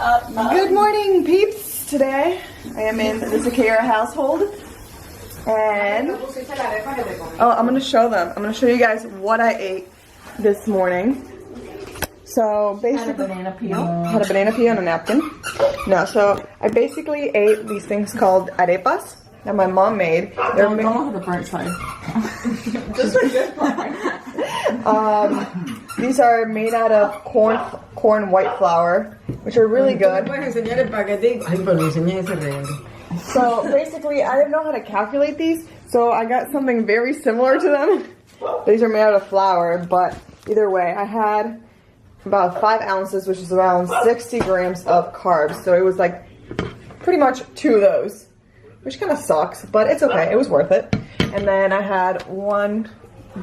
Good morning, peeps. Today I am in the Sakara household, and I'm gonna show them. I'm gonna show you guys what I ate this morning. So basically, had a banana peel on a napkin. No, so I basically ate these things called arepas that my mom made. Don't look at the burnt side. Just a good part. These are made out of corn white flour, which are really good. So basically, I didn't know how to calculate these, so I got something very similar to them. These are made out of flour, but either way, I had about 5 ounces, which is around 60 grams of carbs. So it was like pretty much 2 of those, which kind of sucks, but it's okay. It was worth it. And then I had 1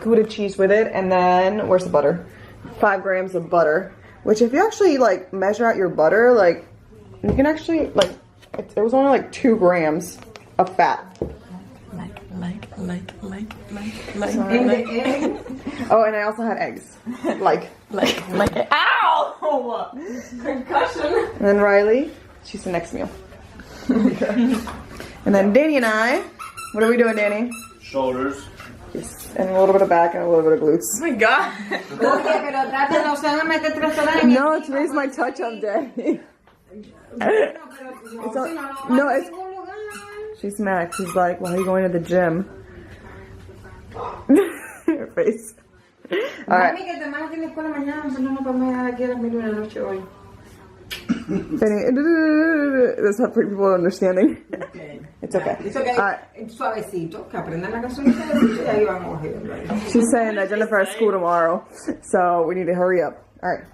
Gouda cheese with it, and then where's the butter? 5 grams of butter, which if you actually like measure out your butter, like you can actually like it was only like 2 grams of fat. Oh, and I also had eggs. Like. Ow! Concussion. And then Riley, she's the next meal. And then Danny and I, what are we doing, Danny? Shoulders. Yes, and a little bit of back and a little bit of glutes. Oh my god. No, today's my touch-up day. She's mad. She's like, why are you going to the gym? Her face. Alright. That's not for people understanding. Okay. It's okay. It's okay. Suavecito, que aprendan la canción suavecito y ahí vamos a ir. She's saying that Jennifer has school tomorrow, so we need to hurry up. Alright.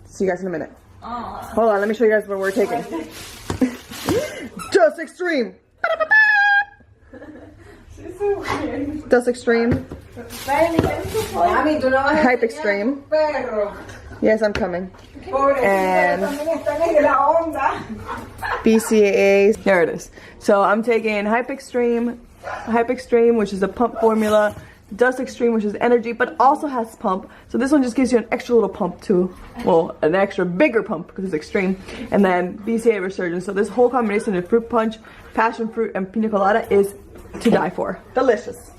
See you guys in a minute. Hold on, let me show you guys what we're taking. Just Extreme! She's so weird. Just Extreme. Hype Extreme. Yes, I'm coming. And BCAAs. There it is. So I'm taking Hype Extreme, which is a pump formula, Dust Extreme, which is energy, but also has pump. So this one just gives you an extra little pump too. Well, an extra bigger pump because it's extreme. And then BCAA Resurgence. So this whole combination of fruit punch, passion fruit, and pina colada is to die for. Delicious.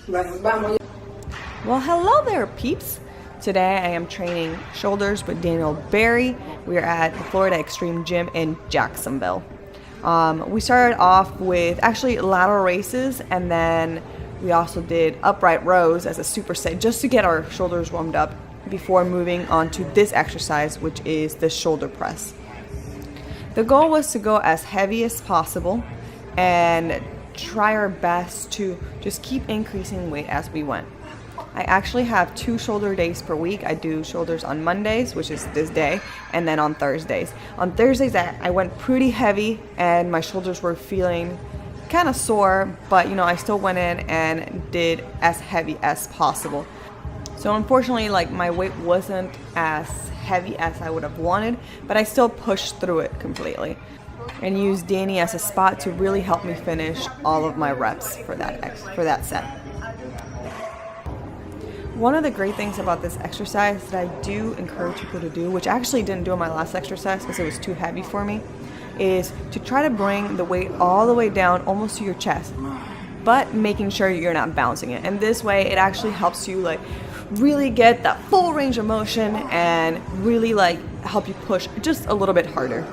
Well, hello there, peeps. Today I am training shoulders with Daniel Barry. We are at the Florida Extreme Gym in Jacksonville. We started off with actually lateral races, and then we also did upright rows as a superset just to get our shoulders warmed up before moving on to this exercise, which is the shoulder press. The goal was to go as heavy as possible and try our best to just keep increasing weight as we went. I actually have 2 shoulder days per week. I do shoulders on Mondays, which is this day, and then on Thursdays. On Thursdays, I went pretty heavy and my shoulders were feeling kind of sore, but you know, I still went in and did as heavy as possible. So unfortunately, like my weight wasn't as heavy as I would have wanted, but I still pushed through it completely and used Danny as a spot to really help me finish all of my reps for that set. One of the great things about this exercise that I do encourage people to do, which I actually didn't do in my last exercise because it was too heavy for me, is to try to bring the weight all the way down almost to your chest, but making sure you're not bouncing it. And this way it actually helps you like really get that full range of motion and really like help you push just a little bit harder.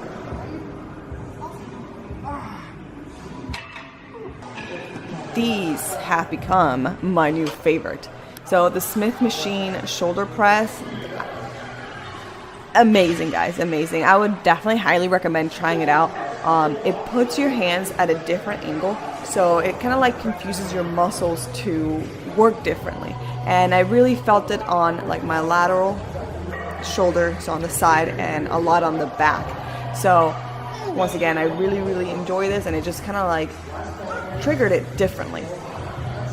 These have become my new favorite. So the Smith machine shoulder press, amazing guys, amazing. I would definitely highly recommend trying it out. It puts your hands at a different angle, so it kind of like confuses your muscles to work differently. And I really felt it on like my lateral shoulder, so on the side, and a lot on the back. So once again, I really enjoy this, and it just kind of like triggered it differently.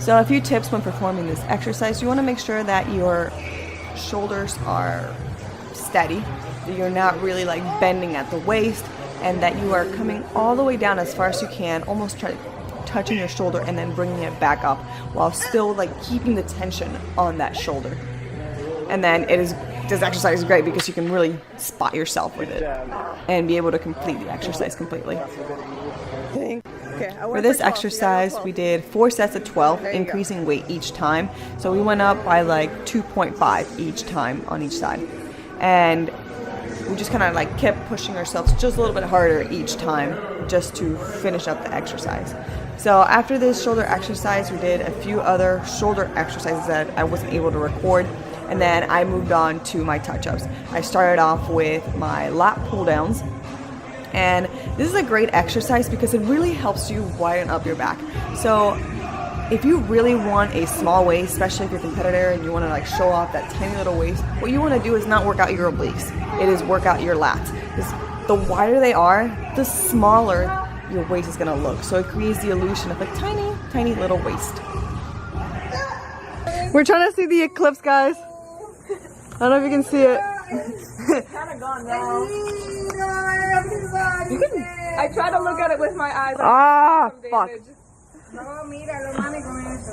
So a few tips when performing this exercise: you want to make sure that your shoulders are steady, that you're not really like bending at the waist, and that you are coming all the way down as far as you can, almost touching your shoulder and then bringing it back up while still like keeping the tension on that shoulder. And then it is this exercise is great because you can really spot yourself with it and be able to complete the exercise completely. For this exercise, we did 4 sets of 12, increasing weight each time. So we went up by like 2.5 each time on each side. And we just kind of like kept pushing ourselves just a little bit harder each time just to finish up the exercise. So after this shoulder exercise, we did a few other shoulder exercises that I wasn't able to record. And then I moved on to my touch-ups. I started off with my lat pull-downs. And this is a great exercise because it really helps you widen up your back. So if you really want a small waist, especially if you're a competitor and you want to like show off that tiny little waist, what you want to do is not work out your obliques. It is work out your lats. The wider they are, the smaller your waist is going to look. So it creates the illusion of a tiny, tiny little waist. We're trying to see the eclipse, guys. I don't know if you can see it. It's kind of gone now. I try to look at it with my eyes. Ah, fuck.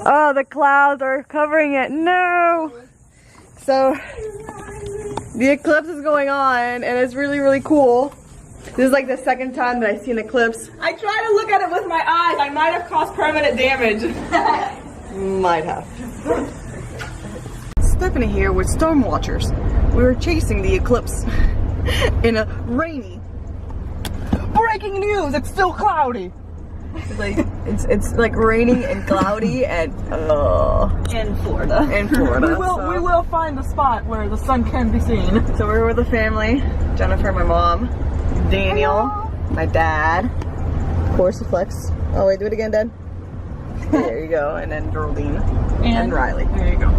Oh, the clouds are covering it. No! So, the eclipse is going on, and it's really, really cool. This is like the second time that I've seen an eclipse. I try to look at it with my eyes. I might have caused permanent damage. Might have. Stephanie here with Storm Watchers. We were chasing the eclipse in a rainy. Breaking news! It's still cloudy. It's like raining and cloudy and In Florida. in Florida. We will find a spot where the sun can be seen. So we're with the family: Jennifer, my mom, Daniel, my dad, of course, the Flex. Oh wait, do it again, Dad. There you go, and then Geraldine and Riley. There you go.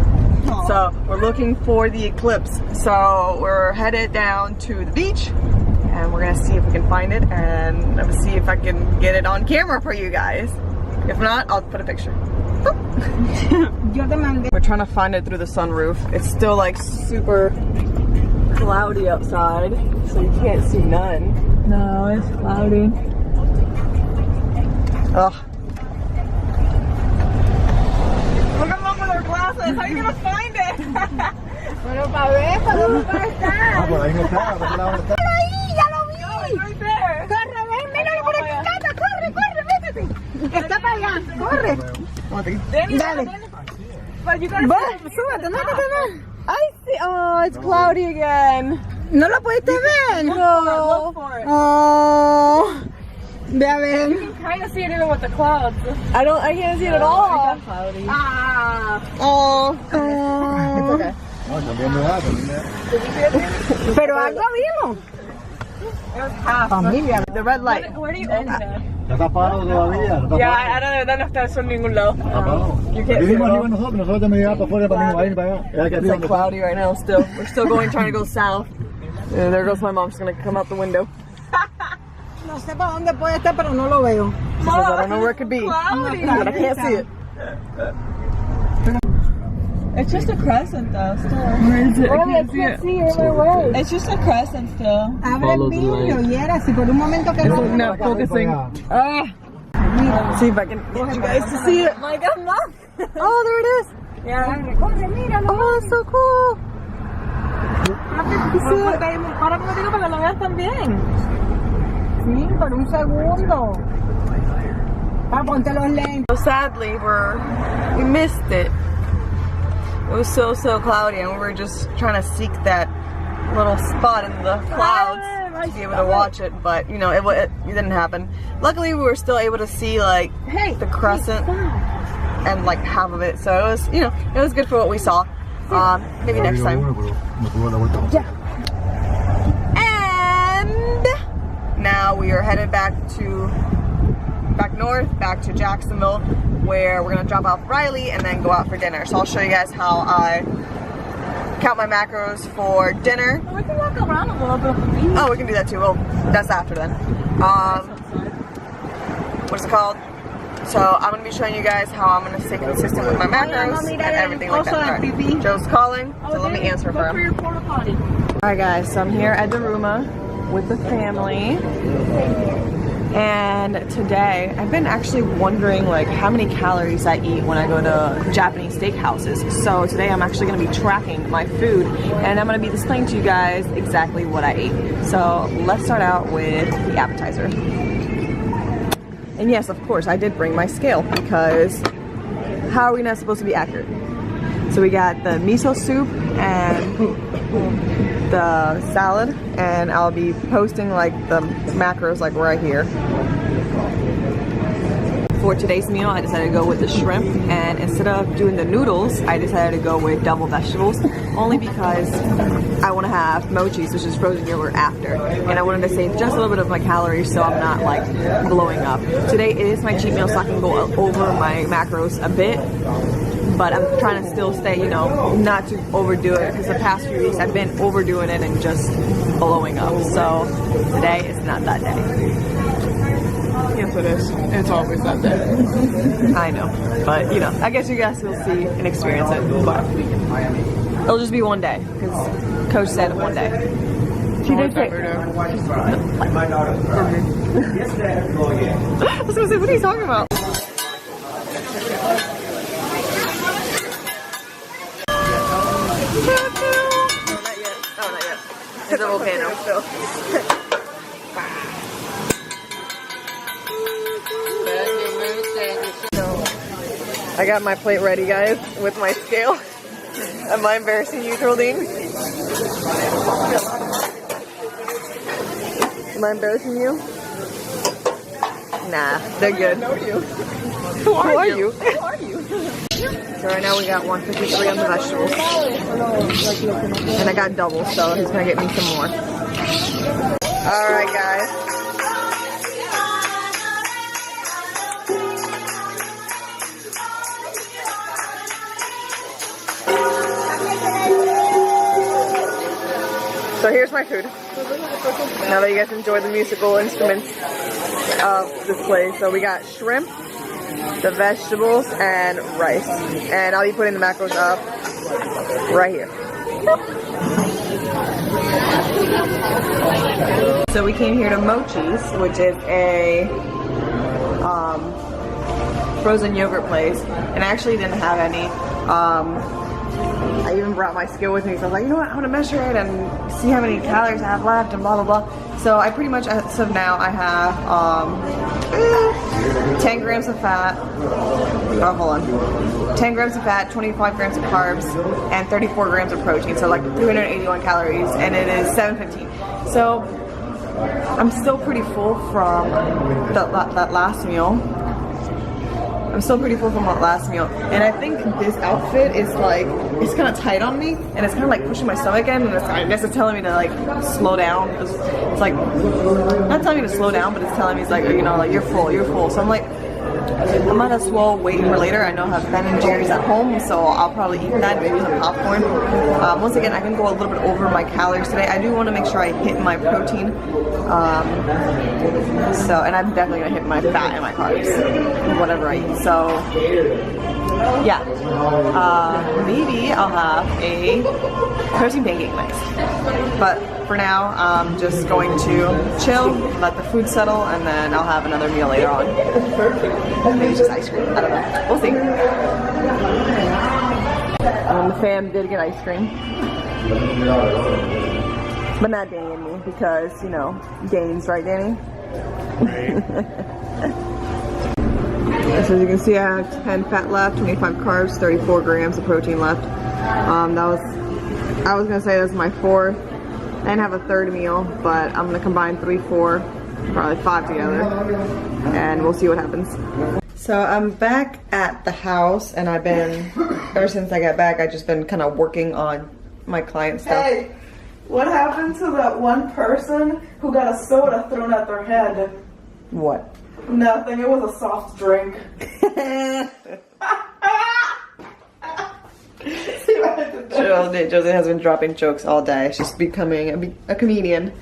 So we're looking for the eclipse. So we're headed down to the beach and we're gonna see if we can find it, and I'm gonna see if I can get it on camera for you guys. If not, I'll put a picture. We're trying to find it through the sunroof. It's still like super cloudy outside, so you can't see none. No, it's cloudy. Ugh. Look at mom with her glasses. How are you gonna find it? Bueno, para ver, ¿para dónde está? Ah, por ahí no está, por qué lado está. ¡Ahí, ya lo vi! No, it's right there. ¡Corre, ven, míralo por aquí! ¡Cata, corre, corre, métete! ¡Está para allá! ¡Corre! Dale. But you gotta Súbete, métete, I see. Oh, it's cloudy again. ¿No lo pudiste ver? No. look for it. Oh. Ve a ver. You can kind of see it even with the clouds. I can't see it at all. Cloudy. Ah. Oh. Oh. Okay. No, también me da, también me da. Pero algo vimos. It was half. Familia. The red light. Where do you end that? Está tapado todavía. Está Yeah, I don't know if that's from ningún lado. tapado. You can't see it Vivimos at arriba all. nosotros también miramos para afuera, para ahí, para allá. Es que It's arriba like cloudy right now still. We're still going, trying to go south. There goes my mom. She's gonna come out the window. No sé para dónde puede estar, pero no lo veo. She says, I don't know where it could be, Cloudy. but I can't see it. It's just a crescent though, still. Where is it? I can't see it. It's just a crescent still. Abre el vidrio y era si por un momento que no. Not focusing. Ah. See if I can get you guys to see it. Like I'm not. Oh, there it is. Yeah. Corre, míralo. Oh, it's so cool. Para como digo, para que lo veas también. Sí, por un segundo. Ponte los lentes. So sadly, we missed it. It was so cloudy, and we were just trying to seek that little spot in the clouds to be able to watch it, but you know, it didn't happen. Luckily, we were still able to see like the crescent and like half of it, so it was, you know, it was good for what we saw. Maybe next time. And now we are headed back north, back to Jacksonville, where we're gonna drop off Riley and then go out for dinner. So I'll show you guys how I count my macros for dinner. We can walk around a little bit of the beach. Oh, we can do that too. Well, that's after then. What's it called? So I'm gonna be showing you guys how I'm gonna stay consistent with my macros and everything like that. All right. Joe's calling, so let me answer for Look for him. your porta potty. Alright guys, so I'm here at Daruma with the family. And today I've been actually wondering like how many calories I eat when I go to Japanese steakhouses. So today I'm actually going to be tracking my food and I'm going to be displaying to you guys exactly what I ate. So let's start out with the appetizer. And yes, of course, I did bring my scale because how are we not supposed to be accurate? So we got the miso soup and the salad, and I'll be posting like the macros like right here. For today's meal, I decided to go with the shrimp, and instead of doing the noodles, I decided to go with double vegetables, only because I want to have mochis, which is frozen yogurt, after, and I wanted to save just a little bit of my calories so I'm not like blowing up. Today is my cheat meal, so I can go over my macros a bit, but I'm trying to still stay, you know, not to overdo it, because the past few weeks I've been overdoing it and just blowing up. So today is not that day. Yes, it is. It's always that day. I know, but you know, I guess you guys will see and experience it. But it'll just be one day, because Coach said one day. She did say. I was gonna say, what are you talking about? It's a volcano still. I got my plate ready, guys, with my scale. Am I embarrassing you, Geraldine? Am I embarrassing you? Nah, they're good. I know you. Who are you? Who are you? So right now we got 153 on the vegetables. And I got double, so he's gonna get me some more. Alright, guys. So here's my food. Now that you guys enjoy the musical instruments of display. So we got shrimp, the vegetables, and rice. And I'll be putting the macros up right here. So we came here to Mochi's, which is a frozen yogurt place. And I actually didn't have any. I even brought my scale with me, so I was like, you know what, I'm gonna measure it and see how many calories I have left and blah blah blah. So I pretty much, as of now, I have 10 grams of fat, 10 grams of fat, 25 grams of carbs, and 34 grams of protein, so like 381 calories, and it is 7:15. So I'm still pretty full from that last meal. I'm still pretty full from that last meal, and I think this outfit is like, it's kind of tight on me, and it's kind of like pushing my stomach in, and I guess it's telling me to like slow down. It's like, not telling me to slow down, but it's telling me, it's like, you know, like you're full. So I'm like, I might as well wait for later. I know I have Ben and Jerry's at home, so I'll probably eat that, maybe some popcorn. Once again, I can go a little bit over my calories today. I do want to make sure I hit my protein. And I'm definitely going to hit my fat and my carbs, whatever I eat. So, yeah. Maybe I'll have a protein pancake next. But for now, I'm just going to chill, let the food settle, and then I'll have another meal later on. Maybe just ice cream. I don't know. We'll see. The fam did get ice cream. But not Danny and me, because, you know, gains, right, Danny? So as you can see, I have 10 fat left, 25 carbs, 34 grams of protein left. I was gonna say that's my fourth. I didn't have a third meal, but I'm gonna combine 3, 4, probably 5 together, and we'll see what happens. So I'm back at the house, and I've been, ever since I got back, I've just been kind of working on my client stuff. Hey, what happened to that one person who got a soda thrown at their head? What? Nothing, it was a soft drink. Josie has been dropping jokes all day. She's becoming a comedian.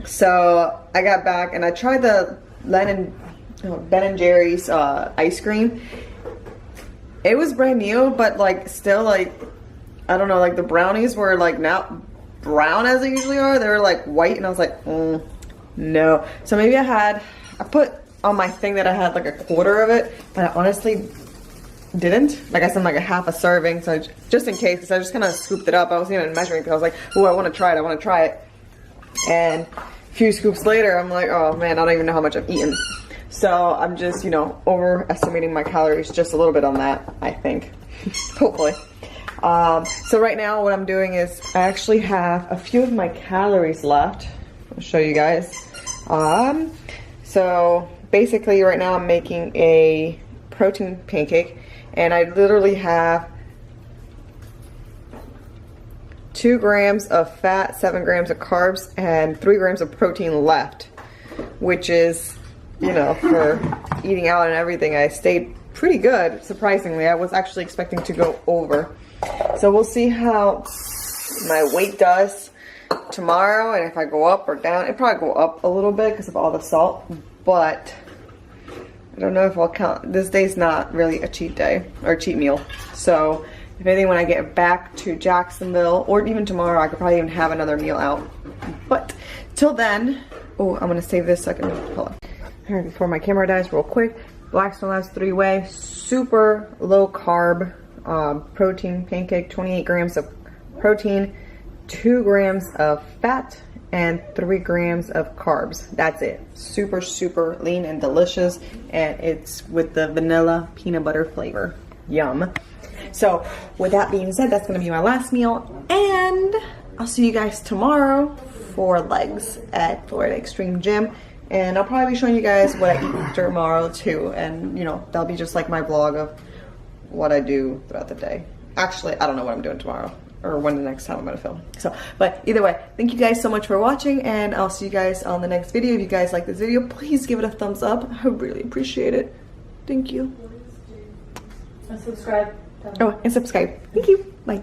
So I got back and I tried the Ben and Jerry's ice cream. It was brand new, but like still like, I don't know, like the brownies were like not brown as they usually are. They were like white, and I was like, No. So maybe I put on my thing that I had like a quarter of it, but I honestly didn't. Like I said, like a half a serving, so just in case, because I just kind of scooped it up. I wasn't even measuring because I was like, oh, I want to try it. And a few scoops later, I'm like, oh man, I don't even know how much I've eaten. So I'm just, you know, overestimating my calories just a little bit on that, I think. Hopefully. So right now what I'm doing is I actually have a few of my calories left. I'll show you guys. So basically right now I'm making a protein pancake, and I literally have 2 grams of fat, 7 grams of carbs, and 3 grams of protein left, which is, you know, for eating out and everything, I stayed pretty good, surprisingly. I was actually expecting to go over. So we'll see how my weight does tomorrow, and if I go up or down. It'll probably go up a little bit because of all the salt, but I don't know if I'll count. This day's not really a cheat day or cheat meal. So if anything, when I get back to Jacksonville, or even tomorrow, I could probably even have another meal out. But till then, oh, I'm gonna save this so I can, hold on. Here, before my camera dies real quick, Blackstone Labs 3-way, super low carb protein pancake, 28 grams of protein, 2 grams of fat, and 3 grams of carbs. That's it. Super, super lean and delicious, and it's with the vanilla peanut butter flavor. Yum. So with that being said, that's gonna be my last meal, and I'll see you guys tomorrow for legs at Florida Extreme Gym, and I'll probably be showing you guys what I eat tomorrow too, and you know, that'll be just like my vlog of what I do throughout the day. Actually, I don't know what I'm doing tomorrow or when the next time I'm gonna film. So, but either way, thank you guys so much for watching, and I'll see you guys on the next video. If you guys like this video, please give it a thumbs up. I really appreciate it. Thank you. And subscribe. Oh, and subscribe. Thank you. Bye.